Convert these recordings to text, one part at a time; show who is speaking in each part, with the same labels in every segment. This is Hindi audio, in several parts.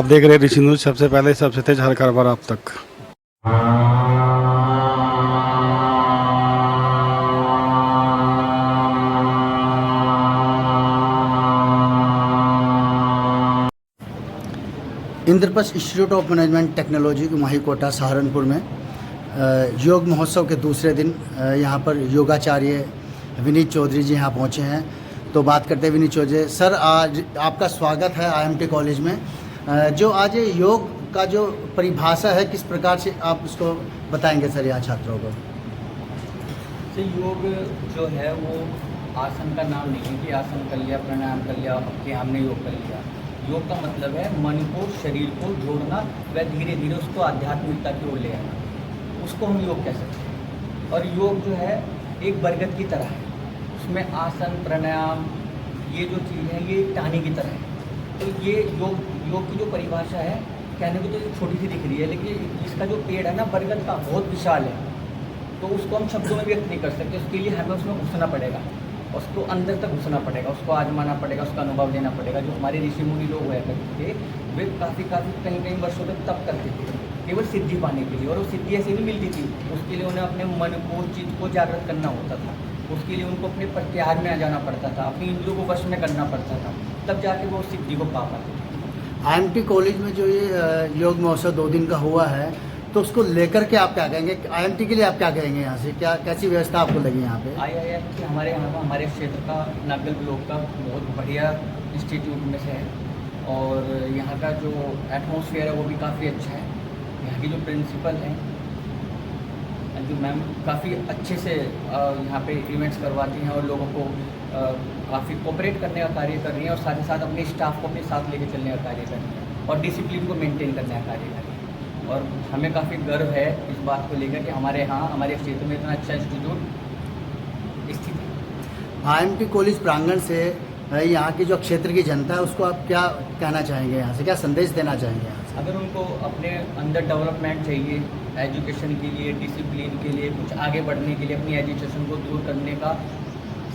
Speaker 1: आप देख रहे हैं ऋषि न्यूज, सबसे पहले सबसे तेज हर खबर आप तक।
Speaker 2: Indraprastha institute of management technology Mahi Kota Saharanpur में योग महोत्सव के दूसरे दिन यहाँ पर योगाचार्य विनीत चौधरी जी यहाँ पहुँचे हैं। तो बात करते हैं विनीत चौधरी सर, आज आपका स्वागत है आईएमटी कॉलेज में। जो आज ये योग का जो परिभाषा है, किस प्रकार से आप उसको बताएंगे सर यहाँ छात्रों को?
Speaker 3: तो योग जो है वो आसन का नाम नहीं है कि आसन कर लिया, प्राणायाम कर लिया, कि हमने योग कर लिया। योग का मतलब है मन को, शरीर को जोड़ना व धीरे धीरे उसको आध्यात्मिकता की ओर ले आना, उसको हम योग कह सकते हैं। और योग जो है एक बरगद की तरह है, उसमें आसन प्राणायाम ये जो चीज़ है ये टहनी की तरह है। तो ये योग की जो परिभाषा है, कहने को तो छोटी सी दिख रही है, लेकिन इसका जो पेड़ है ना बरगद का, बहुत विशाल है। तो उसको हम शब्दों में व्यक्त नहीं कर सकते, उसके लिए हमें उसमें घुसना पड़ेगा, उसको अंदर तक घुसना पड़ेगा, उसको आजमाना पड़ेगा, उसका अनुभव लेना पड़ेगा। जो हमारे ऋषि मुनि लोग हुआ करते थे, वे काफ़ी कई वर्षों तक तप करते थे केवल सिद्धि पाने के लिए, और वो सिद्धि ऐसे नहीं मिलती थी। उसके लिए उन्हें अपने मन को, चित्त को जागृत करना होता था। उसके लिए उनको अपने प्रत्याहार में आ जाना पड़ता था, अपनी इंद्रियों को वश में करना पड़ता था, तब जाके वो सिद्धि को पा पाते थे।
Speaker 2: आईएमटी कॉलेज में जो ये योग महोत्सव 2 दिन का हुआ है, तो उसको लेकर के आप क्या कहेंगे? आईएमटी के लिए आप क्या कहेंगे? यहाँ से क्या कैसी व्यवस्था आपको लगी यहाँ पे?
Speaker 3: IIM हमारे यहाँ का, हमारे क्षेत्र का, नागल ब्लॉक का बहुत बढ़िया इंस्टीट्यूट में से है। और यहाँ का जो एटमॉस्फेयर है वो भी काफ़ी अच्छा है। यहाँ की जो प्रिंसिपल हैं, जो मैम, काफ़ी अच्छे से यहाँ पे इवेंट्स करवाती हैं और लोगों को काफ़ी कोऑपरेट करने का कार्य कर रही हैं, और साथ ही साथ अपने स्टाफ को अपने साथ लेके चलने का कार्य कर रही हैं, और डिसिप्लिन को मेंटेन करने का कार्य कर रही हैं। और हमें काफ़ी गर्व है इस बात को लेकर कि हमारे यहाँ, हमारे क्षेत्र में इतना अच्छा इंस्टीट्यूट स्थित है।
Speaker 2: आईएमटी कॉलेज प्रांगण से यहाँ की जो क्षेत्र की जनता है, उसको आप क्या कहना चाहेंगे? यहाँ से क्या संदेश देना चाहेंगे यहाँ से?
Speaker 3: अगर उनको अपने अंदर डेवलपमेंट चाहिए, एजुकेशन के लिए, डिसिप्लिन के लिए, कुछ आगे बढ़ने के लिए, अपनी एजुकेशन को दूर करने का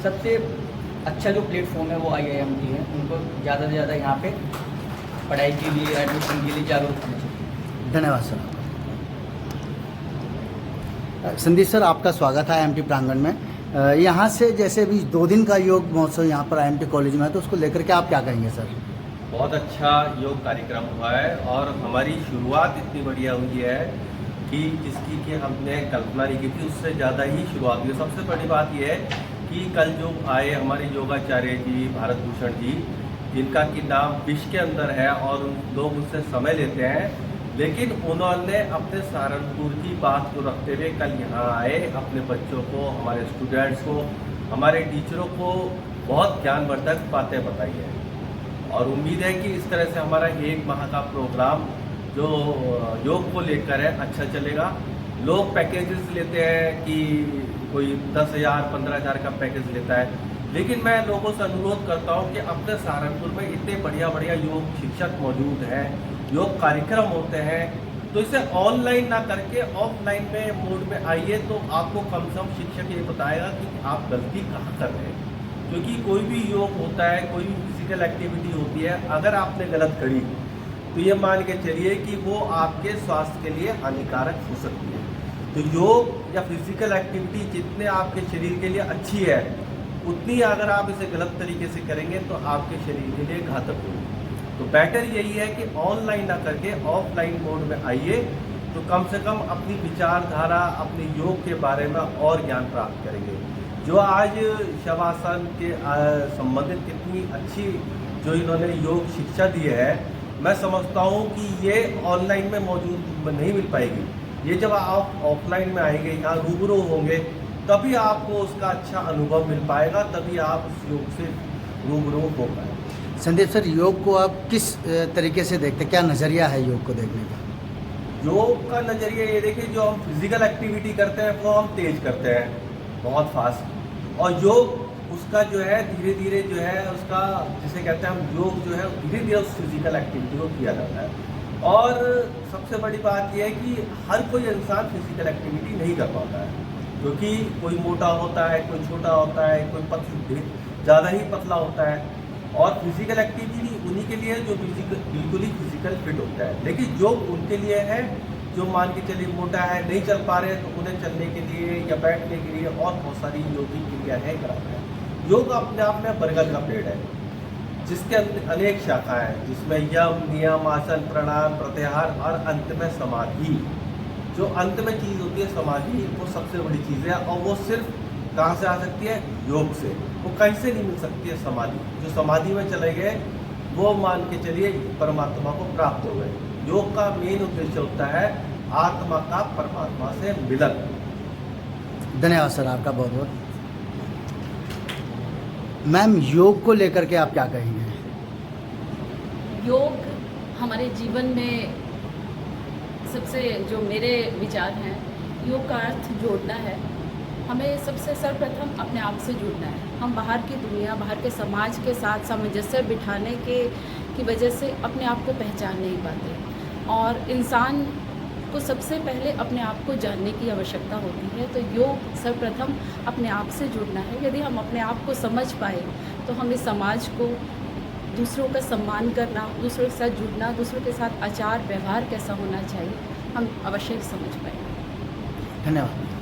Speaker 3: सबसे अच्छा जो प्लेटफॉर्म है वो IIMT है। उनको ज़्यादा से ज़्यादा यहाँ पे पढ़ाई के लिए, एडमिशन के लिए जागरूक होना चाहिए।
Speaker 2: धन्यवाद सर। संदीप सर, आपका स्वागत है आईएमटी प्रांगण में। यहाँ से जैसे भी 2 दिन का योग महोत्सव यहाँ पर आईएमटी कॉलेज में है, तो उसको लेकर के आप क्या कहेंगे सर?
Speaker 4: बहुत अच्छा योग कार्यक्रम हुआ है, और हमारी शुरुआत इतनी बढ़िया हुई है कि जिसकी कि हमने कल्पना नहीं की थी, उससे ज़्यादा ही शुरुआत हुई। सबसे बड़ी बात यह है कि कल जो आए हमारे योगाचार्य जी, भारत भूषण जी, जिनका कि नाम विश्व के अंदर है, और लोग उससे समय लेते हैं, लेकिन उन्होंने अपने सहारनपुर की बात को रखते हुए कल यहाँ आए, अपने बच्चों को, हमारे स्टूडेंट्स को, हमारे टीचरों को बहुत ज्ञानवर्धक बातें बताई है। और उम्मीद है कि इस तरह से हमारा 1 माह का प्रोग्राम जो योग को लेकर है अच्छा चलेगा। लोग पैकेजेस लेते हैं कि कोई 10,000 15,000 का पैकेज लेता है, लेकिन मैं लोगों से अनुरोध करता हूं कि अपने सहारनपुर में इतने बढ़िया बढ़िया योग शिक्षक मौजूद हैं, योग कार्यक्रम होते हैं, तो इसे ऑनलाइन ना करके ऑफलाइन में मोड में आइए, तो आपको कम से कम शिक्षक ये बताएगा कि आप गलती कहाँ कर रहे हैं। क्योंकि कोई भी योग होता है, कोई भी फिजिकल एक्टिविटी होती है, अगर आपने गलत करी तो ये मान के चलिए कि वो आपके स्वास्थ्य के लिए हानिकारक हो सकती है। तो योग या फिजिकल एक्टिविटी जितने आपके शरीर के लिए अच्छी है, उतनी अगर आप इसे गलत तरीके से करेंगे तो आपके शरीर के लिए घातक होगी। तो बेटर यही है कि ऑनलाइन ना करके ऑफलाइन मोड में आइए, तो कम से कम अपनी विचारधारा, अपने योग के बारे में और ज्ञान प्राप्त करेंगे। जो आज शवासन के संबंधित कितनी अच्छी जो इन्होंने योग शिक्षा दी है, मैं समझता हूँ कि ये ऑनलाइन में मौजूद नहीं मिल पाएगी। ये जब आप ऑफलाइन में आएंगे, यहाँ रूबरू होंगे, तभी आपको उसका अच्छा अनुभव मिल पाएगा, तभी आप उस योग से रूबरू हो पाए।
Speaker 2: संदीप सर, योग को आप किस तरीके से देखते हैं? क्या नज़रिया है योग को देखने का?
Speaker 4: योग का नज़रिया ये देखिए, जो हम फिजिकल एक्टिविटी करते हैं वो हम तेज करते हैं, बहुत फास्ट, और योग उसका जो है धीरे धीरे जो है उसका, जिसे कहते हैं हम, योग जो है धीरे धीरे उस फिजिकल एक्टिविटी को किया जाता है। और सबसे बड़ी बात यह है कि हर कोई इंसान फिजिकल एक्टिविटी नहीं कर पाता है, क्योंकि कोई मोटा होता है, कोई छोटा होता है, कोई ज़्यादा ही पतला होता है। और फिजिकल एक्टिविटी उन्हीं के लिए जो बिल्कुल ही फिजिकल फिट होता है, लेकिन योग उनके लिए है जो मान के चलिए मोटा है, नहीं चल पा रहे, तो उन्हें चलने के लिए या बैठने के लिए और बहुत सारी योगी क्रियाएँ कराता है। योग अपने आप में बरगद का पेड़ है जिसके अनेक शाखाएं हैं, जिसमें यम, नियम, आसन, प्राणायाम, प्रत्याहार और अंत में समाधि। जो अंत में चीज़ होती है समाधि, वो सबसे बड़ी चीज़ है, और वो सिर्फ कहाँ से आ सकती है? योग से। वो कहीं से नहीं मिल सकती है समाधि। जो समाधि में चले गए वो मान के चलिए परमात्मा को प्राप्त हो गए। योग का मेन उद्देश्य होता है आत्मा का परमात्मा से मिलन।
Speaker 2: धन्यवाद सर आपका बहुत बहुत। मैम, योग को लेकर के आप क्या कहेंगे?
Speaker 5: योग हमारे जीवन में सबसे जो मेरे विचार हैं, योग का अर्थ जोड़ना है। हमें सबसे सर्वप्रथम अपने आप से जुड़ना है। हम बाहर की दुनिया, बाहर के समाज के साथ सामंजस्य बिठाने की वजह से अपने आप को पहचान नहीं पाते, और इंसान को सबसे पहले अपने आप को जानने की आवश्यकता होती है। तो योग सर्वप्रथम अपने आप से जुड़ना है। यदि हम अपने आप को समझ पाए तो हमें समाज को, दूसरों का सम्मान करना, दूसरों के साथ जुड़ना, दूसरों के साथ आचार व्यवहार कैसा होना चाहिए, हम अवश्य समझ पाएंगे।
Speaker 2: धन्यवाद।